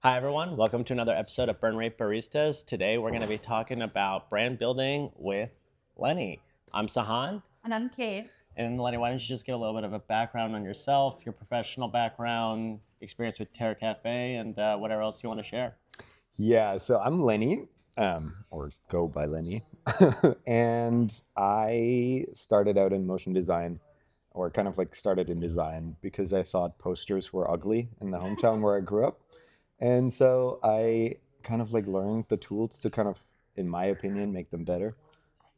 Hi, everyone. Welcome to another episode of Burnrate Baristas. Today, we're going to be talking about brand building with Lenni. I'm Sahand. And I'm Kate. And Lenni, why don't you just give a little bit of a background on yourself, your professional background, experience with Terra Kaffe, and whatever else you want to share. Yeah, so I'm Lenny, or go by Lenny, and I started out in motion design, or kind of like started in design because I thought posters were ugly in the hometown where I grew up. And so I kind of like learned the tools to kind of, in my opinion, make them better.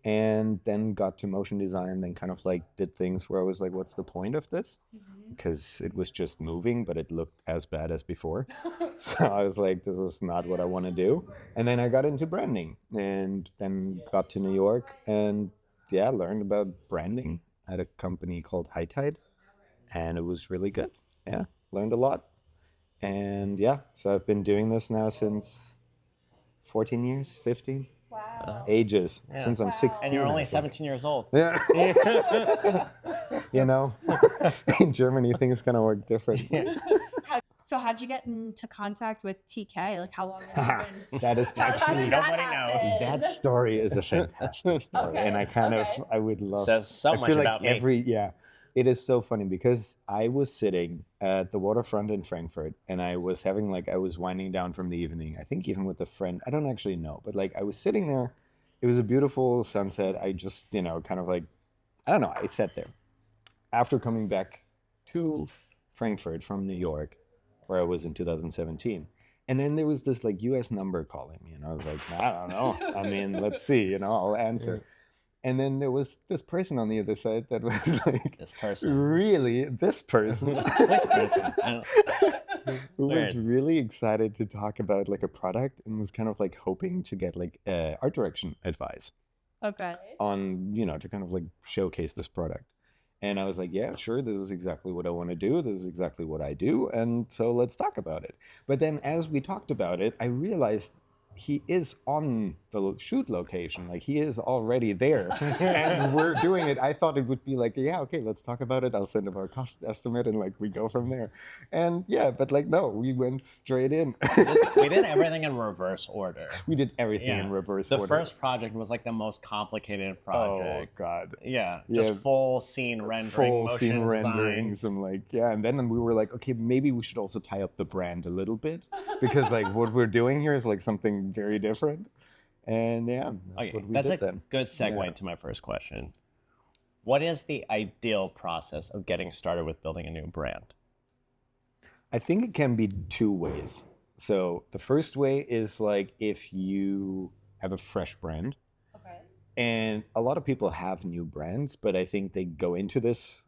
And then got to motion design, then kind of like did things where I was like, what's the point of this? Because it was just moving, but it looked as bad as before. So I was like, this is not what I want to do. And then I got into branding and then got to New York and yeah, learned about branding at a company called High Tide. And it was really good. Yeah, learned a lot. And yeah, so I've been doing this now since 14 years, 15 Wow. ages, Yeah. since I'm Wow. 16. And you're only I think. 17 years old. Yeah. You know, in Germany, things kind of work different. So how'd you get into contact with TK? Like how long have you been? That is How actually, did that Nobody knows. happen? that story is a fantastic story. Okay, And I kind okay. of, I would love, Says so I much feel like about me. it is so funny because I was sitting at the waterfront in Frankfurt and I was having I was winding down from the evening, I think even with a friend, I don't actually know, but like I was sitting there, it was a beautiful sunset. I just, kind of like, I don't know, I sat there. After coming back to Frankfurt from New York, where I was in 2017. And then there was this like US number calling me, and I was like, I don't know. I mean, let's see, I'll answer. And then there was this person on the other side that was like, This person. really, this person, Which person? I who was Weird. really excited to talk about like a product and was kind of like hoping to get like art direction advice Okay. on, to kind of like showcase this product. And I was like, yeah, sure, this is exactly what I want to do. This is exactly what I do. And so let's talk about it. But then as we talked about it, I realized he is on the shoot location. Like he is already there. And we're doing it. I thought it would be like, yeah, okay, let's talk about it. I'll send him our cost estimate and like we go from there. And yeah, but like, no, we went straight in. We did everything in reverse order. We did everything Yeah. in reverse The order. first project was like the most complicated Oh, project. God. Yeah, Yeah. just full scene rendering, Full motion scene design. renderings and like and then we were like, okay, maybe we should also tie up the brand a little bit because like what we're doing here is like something very different. And yeah, that's Okay, what we that's did a then. good segue Yeah. into my first question. What is the ideal process of getting started with building a new brand? I think it can be two ways. So the first way is like if you have a fresh brand, Okay. and a lot of people have new brands, but I think they go into this,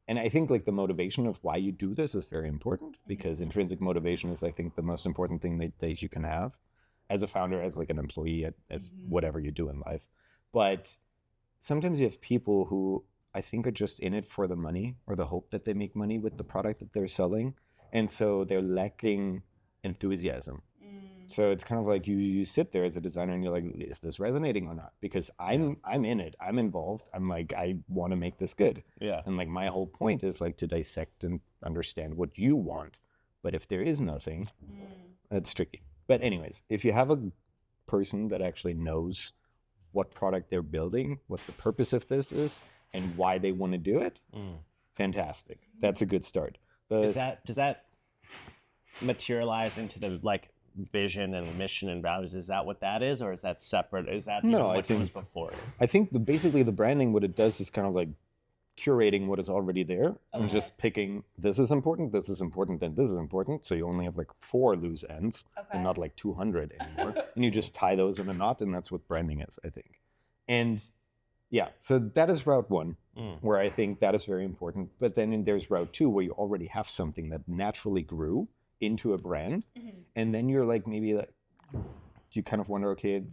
and I think like the motivation of why you do this is very important because intrinsic motivation is, I think, the most important thing that you can have as a founder, as like an employee, as whatever you do in life. But sometimes you have people who I think are just in it for the money or the hope that they make money with the product that they're selling. And so they're lacking enthusiasm. So it's kind of like you sit there as a designer and you're like, is this resonating or not? Because I'm in it. I'm involved. I'm like, I want to make this good. Yeah. And like my whole point is like to dissect and understand what you want. But if there is nothing, that's tricky. But anyways, if you have a person that actually knows what product they're building, what the purpose of this is, and why they want to do it, fantastic. That's a good start. Does that materialize into the like vision and mission and values? Is that what that is, or is that separate? Is that No, even I what comes think- before? I think basically the branding, what it does is kind of like curating what is already there and Okay. just picking this is important, and this is important. So you only have like 4 loose ends Okay. and not like 200 anymore. And you just tie those in a knot, and that's what branding is, I think. And yeah, so that is route 1, where I think that is very important. But then there's route 2, where you already have something that naturally grew into a brand. And then you're like, maybe like, you kind of wonder, okay,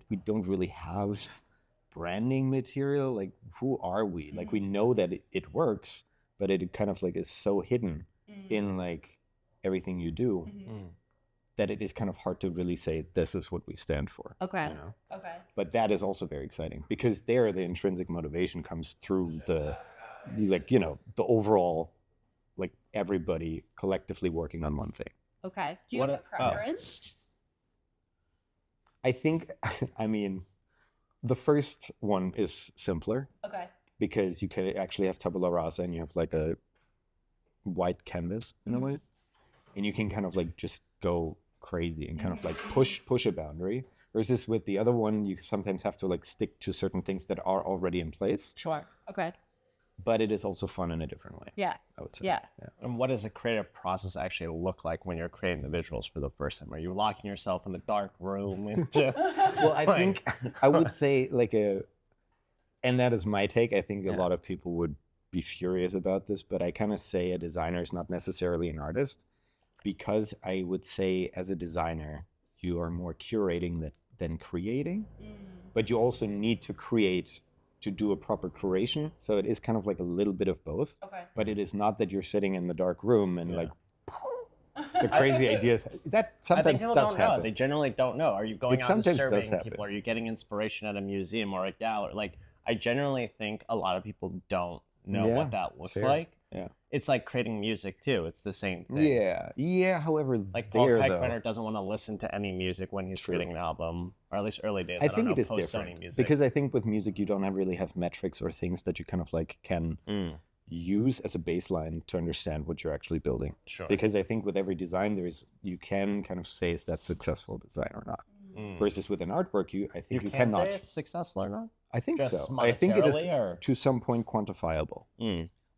we don't really have branding material. Like, who are we? Like, we know that it works, but it kind of like is so hidden in like everything you do that it is kind of hard to really say this is what we stand for. Okay. You know? Okay. But that is also very exciting because there the intrinsic motivation comes through the overall, like everybody collectively working on one thing. Okay. Do you What have a oh. preference? I think, I mean, the first one is simpler Okay. because you can actually have tabula rasa and you have like a white canvas in a way, and you can kind of like just go crazy and kind of like push a boundary. Versus with the other one, you sometimes have to like stick to certain things that are already in place, Sure. Okay. but it is also fun in a different way, Yeah. I would say. Yeah. And what does the creative process actually look like when you're creating the visuals for the first time? Are you locking yourself in a dark room and just Well, I think I would say like and that is my take. I think a Yeah. lot of people would be furious about this, but I kind of say a designer is not necessarily an artist, because I would say as a designer, you are more curating than creating, but you also need to create to do a proper curation. So it is kind of like a little bit of both, Okay. but it is not that you're sitting in the dark room and Yeah. like the crazy ideas that I think sometimes people does don't know. happen. They generally don't know. Are you going It out and sometimes does surveying happen. people? Are you getting inspiration at a museum or a gallery? Like, I generally think a lot of people don't know Yeah, what that looks fair. like. Yeah. It's like creating music too. It's the same thing. Yeah. However, Like Paul there Kalkbrenner though, doesn't want to listen to any music when he's True. creating an album, or at least early days. I don't think know, it is post-Sony different music. because I think with music you don't really have metrics or things that you kind of like can use as a baseline to understand what you're actually building. Sure. Because I think with every design you can kind of say is that successful design or not. Versus with an artwork, I think you can cannot. say it's successful or not. I think Just so. I think it is monetarily, or? to some point quantifiable.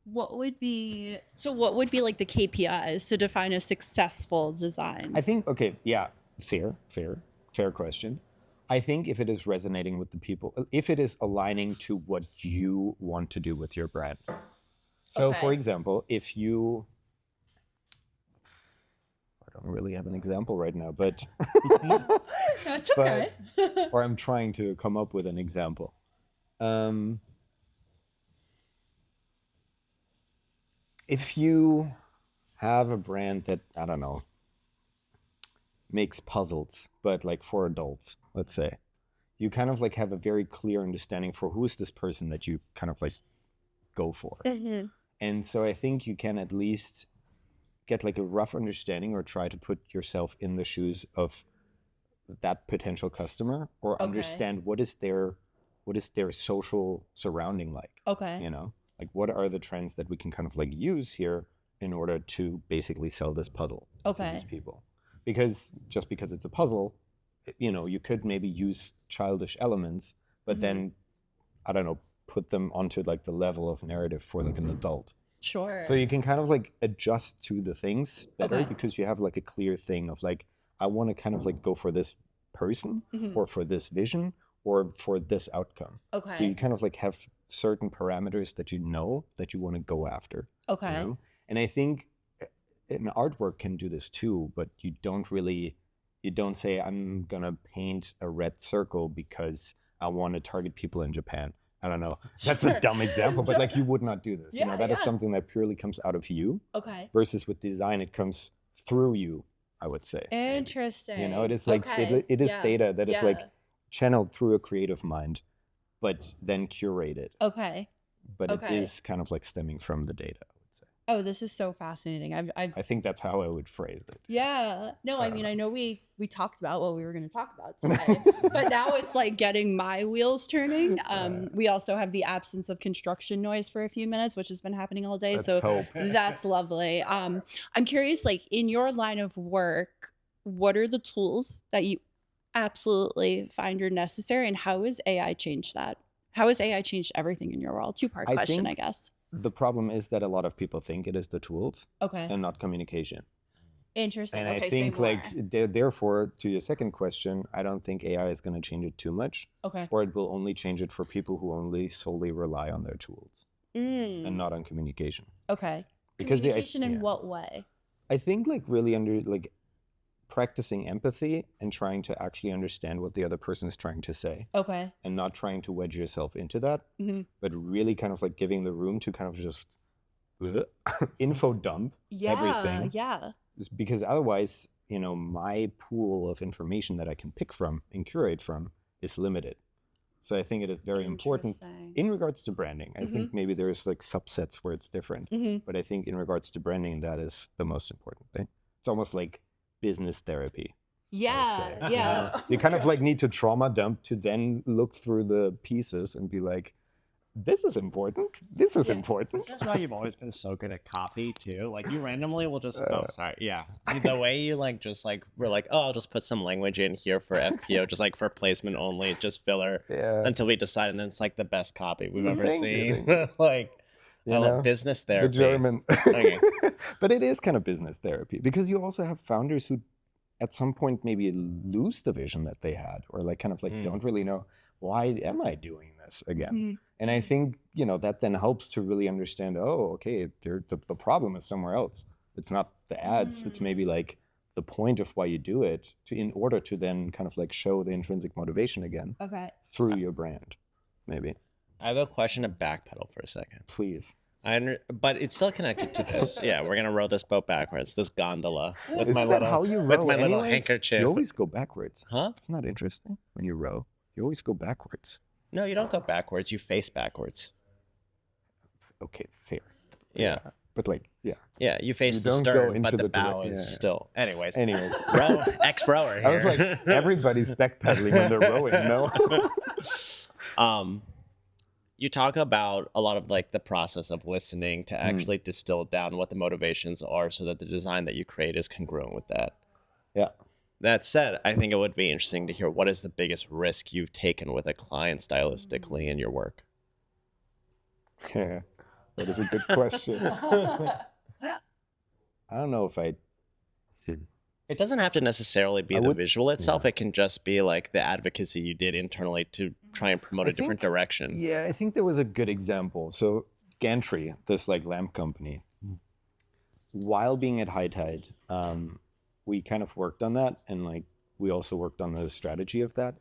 What would be like the KPIs to define a successful design? I think fair question. I think if it is resonating with the people, if it is aligning to what you want to do with your brand. So, for Okay. example, if you, I don't really have an example right now, but That's okay. or I'm trying to come up with an example. If you have a brand that, I don't know, makes puzzles, but like for adults, let's say, you kind of like have a very clear understanding for who is this person that you kind of like go for. And so I think you can at least get like a rough understanding or try to put yourself in the shoes of that potential customer, or understand what is their social surrounding like. Okay. You know, like what are the trends that we can kind of like use here in order to basically sell this puzzle to these people. Because just because it's a puzzle, you know, you could maybe use childish elements, but then, I don't know, put them onto like the level of narrative for like an adult. Sure. So you can kind of like adjust to the things better Okay. because you have like a clear thing of like, I want to kind of like go for this person or for this vision or for this outcome. Okay. So you kind of like have certain parameters that you know that you want to go after. Okay. You know? And I think an artwork can do this too, but you don't say, I'm going to paint a red circle because I want to target people in Japan. I don't know. That's a dumb example, but like you would not do this. You know, that is something that purely comes out of you. Okay. Versus with design, it comes through you, I would say. Interesting. You know, it is like, it is data that is like channeled through a creative mind, but then curated. Okay. But it is kind of like stemming from the data, I would say. Oh, this is so fascinating. I think that's how I would phrase it. Yeah. No, I mean, I know we talked about what we were going to talk about today, but now it's like getting my wheels turning. We also have the absence of construction noise for a few minutes, which has been happening all day. Let's so hope. that's lovely. I'm curious, like in your line of work, what are the tools that you absolutely find are necessary, and how has AI changed that? How has AI changed everything in your world? Two-part question, I guess. The problem is that a lot of people think it is the tools and not communication. Interesting. And Okay, I think say more. therefore, to your second question, I don't think AI is going to change it too much. Okay. Or it will only change it for people who only solely rely on their tools and not on communication. Okay. Because communication in what way? I think like really practicing empathy and trying to actually understand what the other person is trying to say. Okay. And not trying to wedge yourself into that, but really kind of like giving the room to kind of just info dump everything. Yeah. Because otherwise, you know, my pool of information that I can pick from and curate from is limited. So I think it is very important in regards to branding. I think maybe there's like subsets where it's different, but I think in regards to branding, that is the most important thing. It's almost like business therapy. Yeah, say. yeah. You kind of like need to trauma dump to then look through the pieces and be like, this is important. This is Yeah. important. This is why you've always been so good at copy too. Like you randomly will just the way you like just like we're like, oh, I'll just put some language in here for FPO, just like for placement only, just filler Yeah. until we decide, and then it's like the best copy we've ever Thank you, seen. thank Like You I know, love business therapy. The German. Okay. But it is kind of business therapy because you also have founders who at some point maybe lose the vision that they had, or like kind of like don't really know, why am I doing this again? Mhm. And I think, you know, that then helps to really understand, oh, okay, the problem is somewhere else. It's not the ads. It's maybe like the point of why you do it in order to then kind of like show the intrinsic motivation again Okay. through your brand, maybe. I have a question to backpedal for a second. Please. But it's still connected to this. Yeah, we're gonna row this boat backwards. This gondola with Isn't my that little how you row with my little anyways? handkerchief. You always go backwards. Huh? It's not interesting when you row. You always go backwards. No, you don't go backwards. You face backwards. Okay, fair. Yeah. But like, yeah. Yeah, you face You the don't go stern, into but the the bow direct- is yeah. still. Anyways, Anyways. ex-rower here. I was like, everybody's backpedaling when they're rowing, no? You talk about a lot of like the process of listening to actually distill down what the motivations are so that the design that you create is congruent with that. Yeah. That said, I think it would be interesting to hear what is the biggest risk you've taken with a client stylistically in your work? Yeah. That is a good question. I don't know if I did. It doesn't have to necessarily be I the would- visual itself. It can just be like the advocacy you did internally to try and promote I a different think- direction. Yeah, I think there was a good example. So Gantry, this like lamp company, while being at High Tide, we kind of worked on that, and like we also worked on the strategy of that.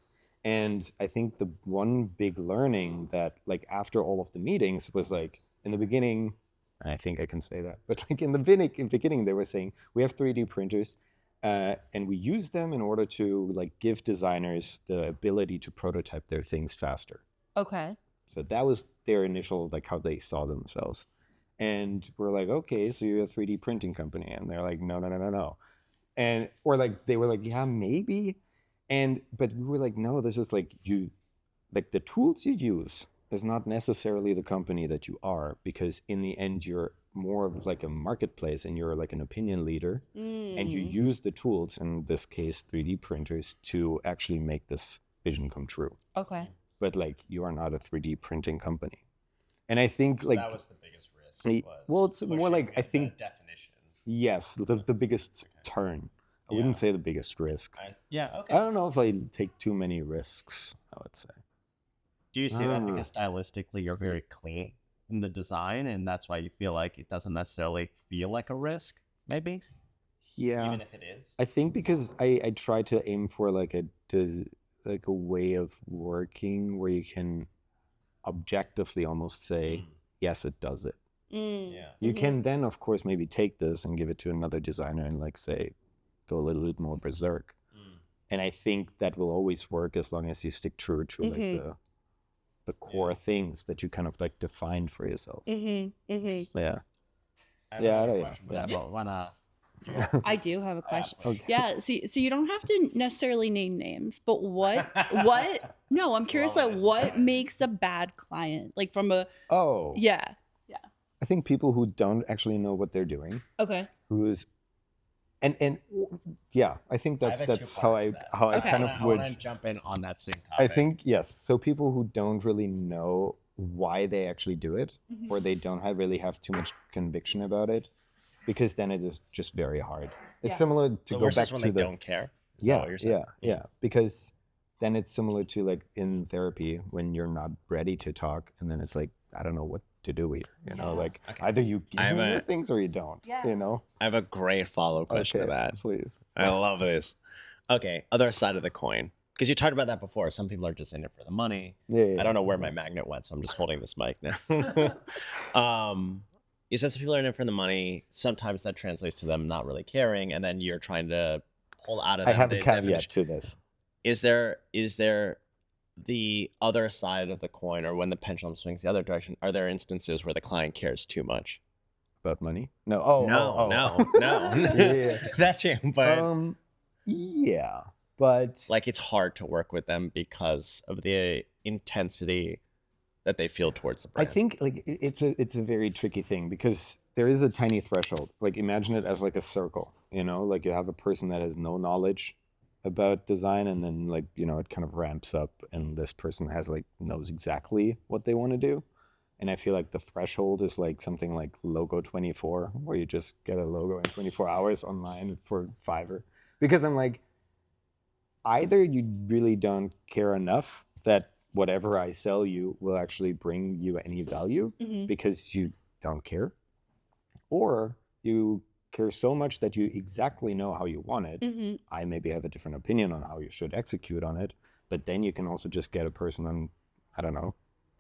And I think the one big learning that like after all of the meetings was like in the beginning, and I think I can say that, but like in the beginning they were saying we have 3D printers. And we use them in order to like give designers the ability to prototype their things faster. Okay. So that was their initial, like how they saw themselves. And we're like, okay, so you're a 3D printing company. And they're like, no. And, or like, they were like, yeah, maybe. But we were like, no, this is like like the tools you use is not necessarily the company that you are, because in the end, you're more of like a marketplace and you're like an opinion leader, and you use the tools, in this case 3D printers, to actually make this vision come true. Okay. But like you are not a 3D printing company. And I think like that was the biggest risk. well, it's more like I think definition. yes, the biggest turn. I wouldn't say the biggest risk. Okay. I don't know if I take too many risks, I would say. Do you see that because stylistically you're very clean in the design, and that's why you feel like it doesn't necessarily feel like a risk, maybe? Yeah. Even if it is? I think because I try to aim for like a way of working where you can objectively almost say, yes, it does it. Yeah. You can then, of course, maybe take this and give it to another designer and like say, go a little bit more berserk. And I think that will always work as long as you stick true to like the core things that you kind of like defined for yourself. Yeah. Yeah, I do have a question. Okay. Yeah, so you don't have to necessarily name names, but what no, I'm curious like what makes a bad client? Like from a Oh. yeah. I think people who don't actually know what they're doing, Okay. who's and yeah, I think that's how I Okay. kind of would want to jump in on that same topic. I think yes. So people who don't really know why they actually do it, or they don't really have too much conviction about it, because then it is just very hard. It's Yeah. similar to the go worst back is when to they the don't care. Is that what you're saying? yeah. Because then it's similar to like in therapy when you're not ready to talk, and then it's like I don't know what to do here. You know, like either you give me your things or you don't. Yeah. You know. I have a great follow-up question to that. Please. I love this. Okay, other side of the coin. Because you talked about that before. Some people are just in it for the money. Yeah. I don't know where my magnet went, so I'm just holding this mic now. You said some people are in it for the money. Sometimes that translates to them not really caring, and then you're trying to pull out of I them have a the caveat definition. to this. Is there the other side of the coin, or when the pendulum swings the other direction? Are there instances where the client cares too much? about money. No. Oh, No. Yeah. That's you. But yeah, but like it's hard to work with them because of the intensity that they feel towards the I brand. think like it's a very tricky thing because there is a tiny threshold. Like imagine it as like a circle, you know, like you have a person that has no knowledge about design, and then like, you know, it kind of ramps up and this person has like knows exactly what they want to do. And I feel like the threshold is like something like logo 24, where you just get a logo in 24 hours online for Fiverr. Because I'm like, either you really don't care enough that whatever I sell you will actually bring you any value because you don't care, or you care so much that you exactly know how you want it. I maybe have a different opinion on how you should execute on it, but then you can also just get a person on, I don't know,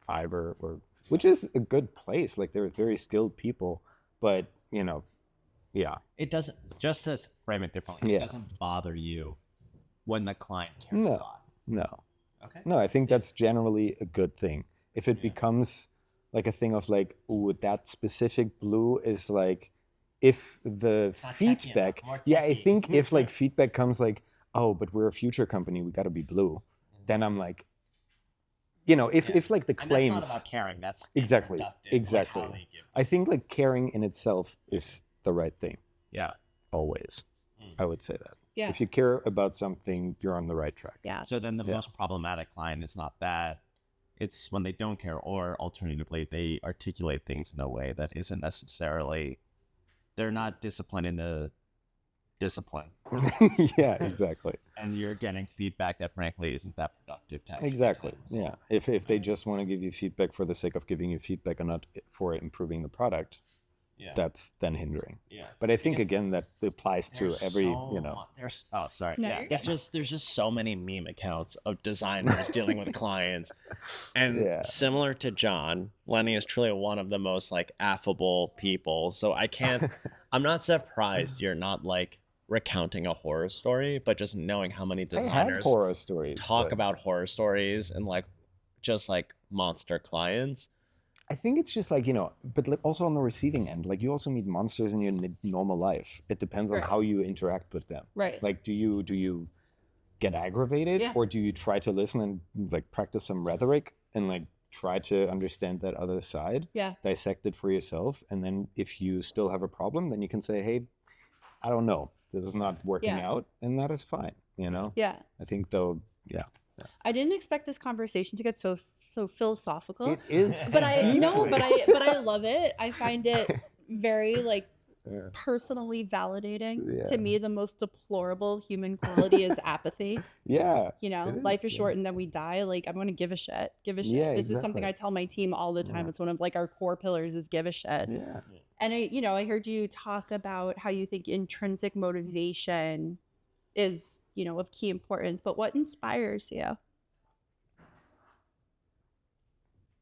Fiverr, or which is a good place. Like they're very skilled people, but you know, yeah. It doesn't, just to frame it differently, Yeah. it doesn't bother you when the client cares a No, lot. no. Okay. No, I think that's generally a good thing. If it Yeah. becomes like a thing of like, oh, that specific blue is like, if the not techie feedback, enough, more yeah, I techie. think if like feedback comes like, oh, but we're a future company, we got to be blue, then I'm like, you know, if like the And claims, that's not about caring. That's Exactly, productive, exactly. Like how they give. I think like caring in itself is the right thing, Yeah. always. I would say that. Yeah. If you care about something, you're on the right track. Yeah. So then the Yeah. most problematic client is not that. It's when they don't care, or alternatively, they articulate things in a way that isn't necessarily, they're not disciplined in the discipline. Yeah, exactly. And you're getting feedback that frankly isn't that productive to actually Exactly. get to Yeah. If they just want to give you feedback for the sake of giving you feedback and not for improving the product, Yeah. that's then hindering. Yeah. But I think Because again that applies to There's every, so you know. mu- there's oh sorry No, yeah you're there's just so many meme accounts of designers dealing with clients, and Yeah. similar to John, Lenny is truly one of the most like affable people. So I'm not surprised you're not like recounting a horror story, but just knowing how many I had designers horror stories. talk but about horror stories and like just like monster clients. I think it's just like, you know, but like also on the receiving end, like you also meet monsters in your normal life. It depends on Right. how you interact with them. Right. Like, do you get aggravated, Yeah. or do you try to listen and like practice some rhetoric and like try to understand that other side, Yeah. dissect it for yourself, and then if you still have a problem, then you can say, hey, I don't know, this is not working Yeah. out, and that is fine, you know. Yeah. I think though, yeah, I didn't expect this conversation to get so philosophical. it is. But I no, deeply- but I love it. I find it very like Yeah. personally validating. Yeah. To me, the most deplorable human quality is apathy. Yeah. You know, It life is, is yeah. short and then we die. Like, I'm gonna give a shit. Give a shit. Yeah, This is something exactly. I tell my team all the time. Yeah. It's one of like our core pillars is give a shit. Yeah. And I heard you talk about how you think intrinsic motivation is, of key importance. But what inspires you?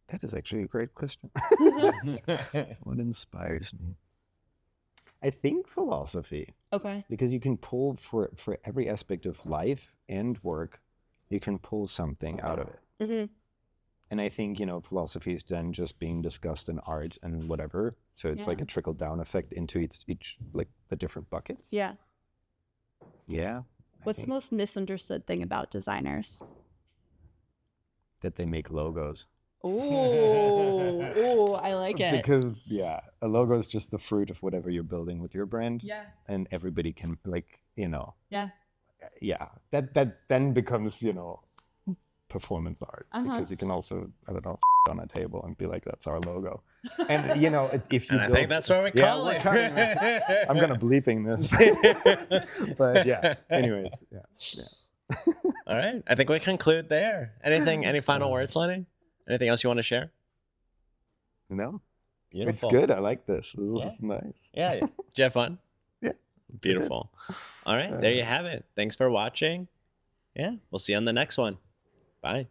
That is actually a great question. What inspires me? I think philosophy, Okay. because you can pull for every aspect of life and work, you can pull something out of it. Mm-hmm. And I think, philosophy is then just being discussed in art and whatever. So it's like Yeah. a trickle down effect into each like the different buckets. Yeah. Yeah. I What's the think most misunderstood thing about designers? that they make logos. Ooh, I like it. Because a logo is just the fruit of whatever you're building with your brand. Yeah. And everybody can Yeah. that then becomes, performance art. Uh-huh. Because you can also, I don't know, on a table and be like, that's our logo. And if you And I build- think that's what we Yeah, call we're it. cutting that. I'm gonna bleeping this. But yeah. Anyways, yeah. All right. I think we conclude there. Any final words, Lenny? Anything else you want to share? No, Beautiful. it's good. I like this. This Yeah. is nice. Yeah. Did you have fun? Yeah. Beautiful. All right. There you have it. Thanks for watching. Yeah. We'll see you on the next one. Bye.